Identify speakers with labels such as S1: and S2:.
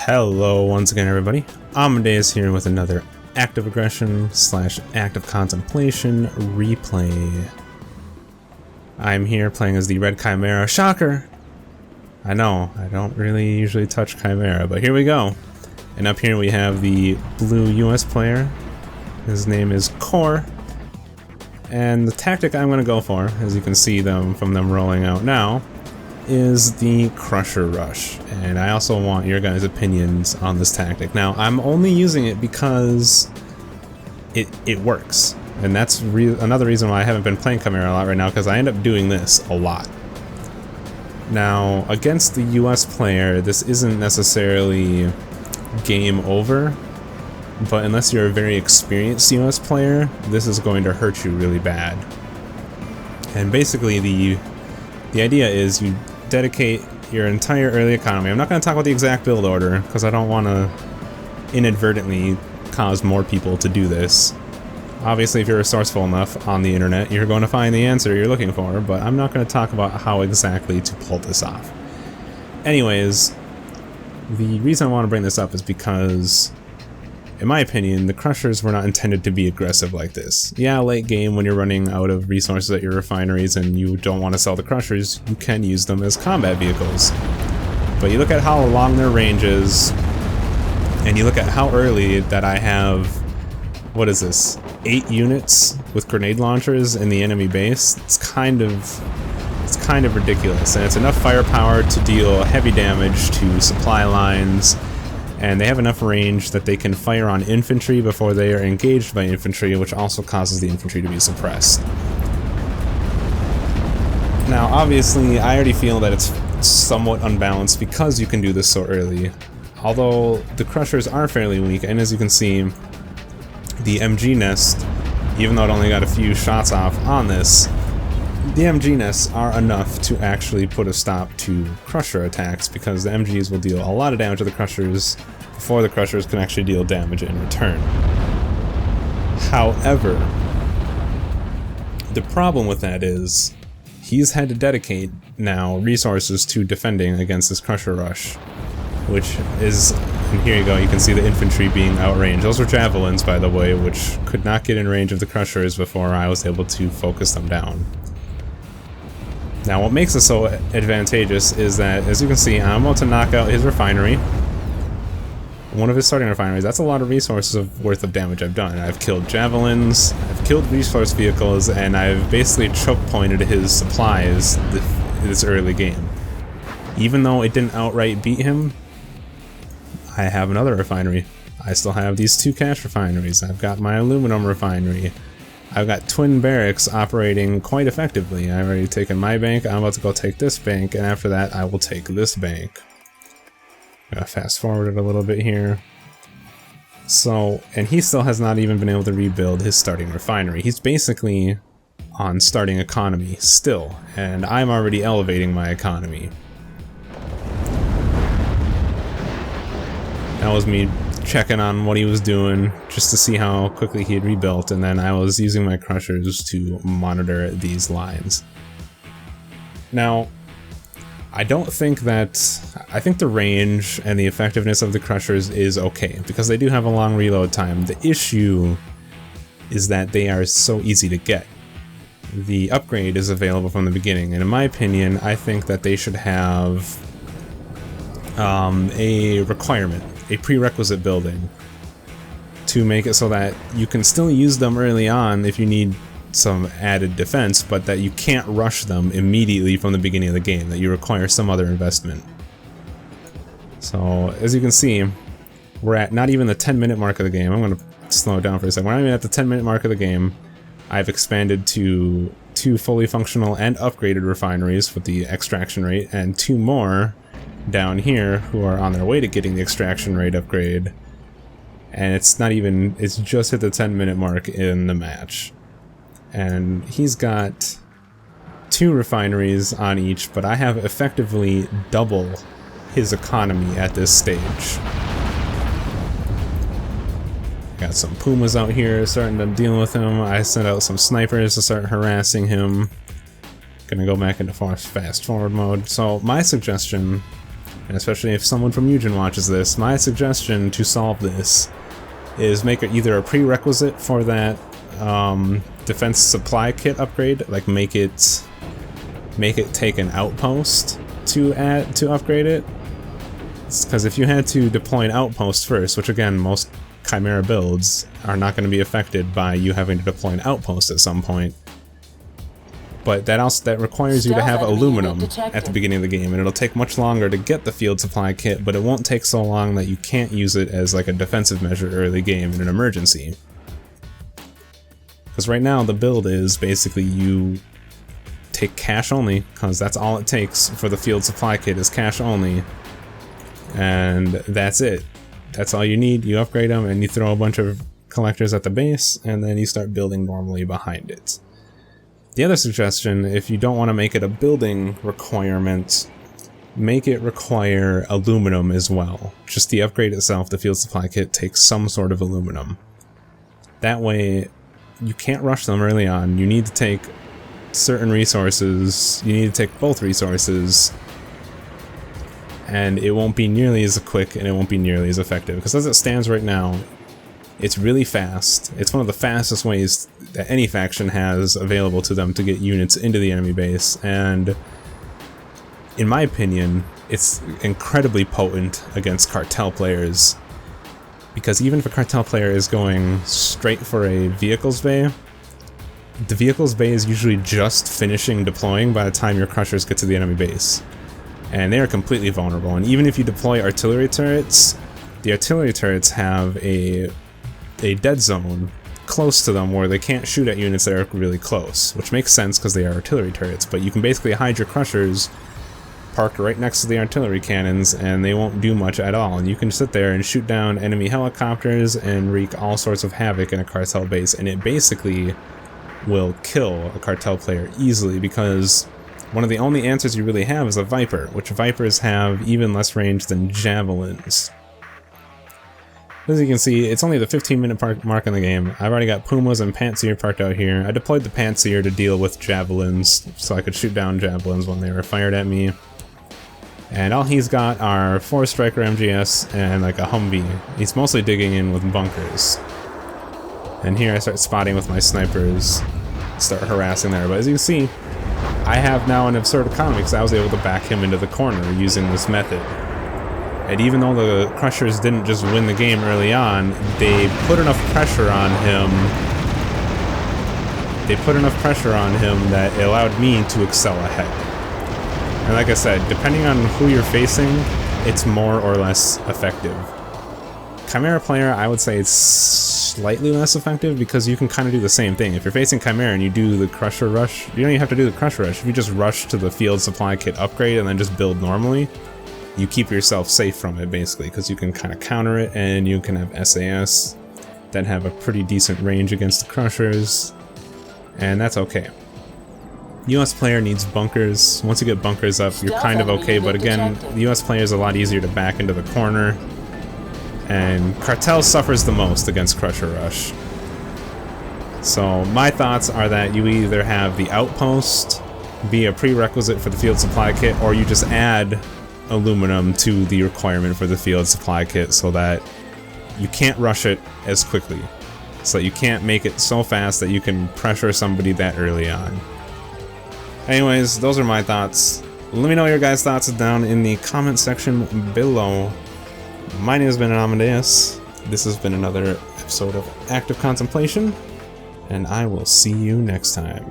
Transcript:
S1: Hello once again everybody, Amadeus here with another active aggression / active contemplation replay. I'm here playing as the red chimera. Shocker! I know, I don't really usually touch chimera, but here we go. And up here we have the blue US player. His name is Core. And the tactic I'm going to go for, as you can see from them rolling out now, is the Crusher Rush. And I also want your guys' opinions on this tactic. Now, I'm only using it because it works. And that's another reason why I haven't been playing Chimera a lot right now, because I end up doing this a lot. Now, against the US player, this isn't necessarily game over, but unless you're a very experienced US player, this is going to hurt you really bad. And basically the idea is you dedicate your entire early economy. I'm not going to talk about the exact build order because I don't want to inadvertently cause more people to do this. Obviously, if you're resourceful enough on the internet, you're going to find the answer you're looking for, but I'm not going to talk about how exactly to pull this off. Anyways, the reason I want to bring this up is because, in my opinion, the Crushers were not intended to be aggressive like this. Yeah, late game when you're running out of resources at your refineries and you don't want to sell the Crushers, you can use them as combat vehicles. But you look at how long their range is, and you look at how early that I have, what is this, 8 units with grenade launchers in the enemy base. It's kind of ridiculous, and it's enough firepower to deal heavy damage to supply lines. And they have enough range that they can fire on infantry before they are engaged by infantry, which also causes the infantry to be suppressed. Now, obviously, I already feel that it's somewhat unbalanced because you can do this so early. Although the Crushers are fairly weak, and as you can see, the MG nest, even though it only got a few shots off on this, the MG nests are enough to actually put a stop to Crusher attacks, because the MGs will deal a lot of damage to the Crushers before the Crushers can actually deal damage in return. However, the problem with that is he's had to dedicate now resources to defending against this Crusher Rush, which is, and here you go, you can see the infantry being outranged. Those were javelins, by the way, which could not get in range of the Crushers before I was able to focus them down. Now, what makes this so advantageous is that, as you can see, I'm about to knock out his refinery. One of his starting refineries. That's a lot of resources worth of damage I've done. I've killed javelins, I've killed resource vehicles, and I've basically choke pointed his supplies this early game. Even though it didn't outright beat him, I have another refinery. I still have these 2 cash refineries. I've got my aluminum refinery. I've got twin barracks operating quite effectively. I've already taken my bank, I'm about to go take this bank, and after that I will take this bank. I'm gonna fast forward it a little bit here. So, and he still has not even been able to rebuild his starting refinery. He's basically on starting economy still, and I'm already elevating my economy. That was me checking on what he was doing just to see how quickly he had rebuilt, and then I was using my Crushers to monitor these lines. Now, I think the range and the effectiveness of the Crushers is okay, because they do have a long reload time. The issue is that they are so easy to get. The upgrade is available from the beginning, and in my opinion, I think that they should have a requirement, a prerequisite building, to make it so that you can still use them early on if you need some added defense, but that you can't rush them immediately from the beginning of the game, that you require some other investment. So, as you can see, we're at not even the 10-minute mark of the game. I'm going to slow it down for a second. We're not even at the 10-minute mark of the game. I've expanded to 2 fully functional and upgraded refineries with the extraction rate, and 2 more down here who are on their way to getting the extraction rate upgrade, and it's just hit the 10-minute mark in the match. And he's got 2 refineries on each, but I have effectively double his economy at this stage. Got some Pumas out here starting to deal with him. I sent out some snipers to start harassing him. Gonna go back into fast forward mode. So my suggestion and especially if someone from Eugen watches this, my suggestion to solve this is make it either a prerequisite for that defense supply kit upgrade, like make it take an outpost to upgrade it. Because if you had to deploy an outpost first, which again most Chimera builds are not going to be affected by you having to deploy an outpost at some point, but that requires you to have aluminum at the beginning of the game, and it'll take much longer to get the field supply kit, but it won't take so long that you can't use it as like a defensive measure early game in an emergency. Because right now the build is basically you take cash only, because that's all it takes for the field supply kit is cash only, and that's it. That's all you need. You upgrade them and you throw a bunch of collectors at the base, and then you start building normally behind it. The other suggestion, if you don't want to make it a building requirement, make it require aluminum as well. Just the upgrade itself, the field supply kit, takes some sort of aluminum. That way, you can't rush them early on. You need to take certain resources, you need to take both resources, and it won't be nearly as quick and it won't be nearly as effective. Because as it stands right now, it's really fast. It's one of the fastest ways that any faction has available to them to get units into the enemy base, and in my opinion, it's incredibly potent against cartel players. Because even if a cartel player is going straight for a vehicles bay, the vehicles bay is usually just finishing deploying by the time your crushers get to the enemy base. And they are completely vulnerable, and even if you deploy artillery turrets, the artillery turrets have a dead zone close to them where they can't shoot at units that are really close, which makes sense because they are artillery turrets, but you can basically hide your crushers parked right next to the artillery cannons and they won't do much at all, and you can sit there and shoot down enemy helicopters and wreak all sorts of havoc in a cartel base, and it basically will kill a cartel player easily, because one of the only answers you really have is a Viper, which Vipers have even less range than javelins. As you can see, it's only the 15-minute mark in the game. I've already got Pumas and Pantsir parked out here. I deployed the Pantsir to deal with javelins, so I could shoot down javelins when they were fired at me. And all he's got are 4 Striker MGS and like a Humvee. He's mostly digging in with bunkers. And here I start spotting with my snipers, start harassing there. But as you can see, I have now an absurd economy because I was able to back him into the corner using this method. And even though the Crushers didn't just win the game early on, they put enough pressure on him. That it allowed me to excel ahead. And like I said, depending on who you're facing, it's more or less effective. Chimera player, I would say it's slightly less effective because you can kind of do the same thing. If you're facing Chimera and you do the Crusher Rush, you don't even have to do the Crusher Rush. If you just rush to the field supply kit upgrade and then just build normally, you keep yourself safe from it, basically, because you can kind of counter it, and you can have SAS that have a pretty decent range against the Crushers, and that's okay. US player needs bunkers. Once you get bunkers up, you're kind of okay, but again, the US player is a lot easier to back into the corner, and Cartel suffers the most against Crusher Rush. So my thoughts are that you either have the outpost be a prerequisite for the field supply kit, or you just add aluminum to the requirement for the field supply kit so that you can't rush it as quickly, so that you can't make it so fast that you can pressure somebody that early on. Anyways, those are my thoughts. Let me know your guys' thoughts down in the comment section below. My name has been Amadeus. This has been another episode of Active Contemplation, and I will see you next time.